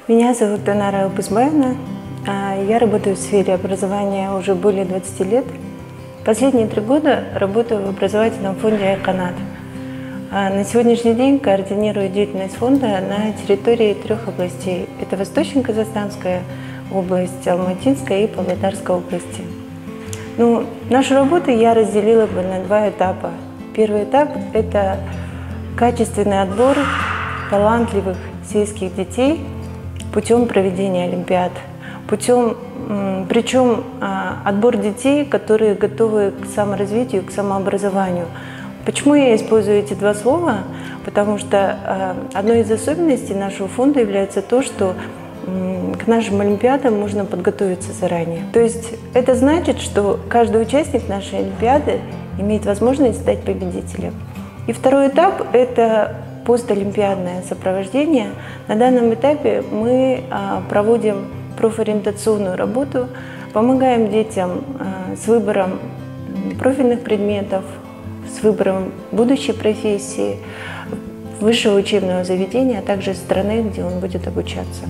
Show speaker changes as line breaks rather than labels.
Меня зовут Анара Алпызбаевна. Я работаю в сфере образования уже более 20 лет. Последние 3 года работаю в образовательном фонде «Айканат». На сегодняшний день координирую деятельность фонда на территории 3 областей. Это Восточно-Казахстанская область, Алматинская и Павлодарская области. Нашу работу я разделила бы на 2 этапа. Первый этап – это качественный отбор талантливых сельских детей путем проведения олимпиад. Причем отбор детей, которые готовы к саморазвитию, к самообразованию. Почему я использую эти 2 слова? Потому что одной из особенностей нашего фонда является то, что к нашим олимпиадам можно подготовиться заранее. То есть это значит, что каждый участник нашей олимпиады имеет возможность стать победителем. И второй этап – это постолимпиадное сопровождение. На данном этапе мы проводим профориентационную работу, помогаем детям с выбором профильных предметов, с выбором будущей профессии, высшего учебного заведения, а также страны, где он будет обучаться.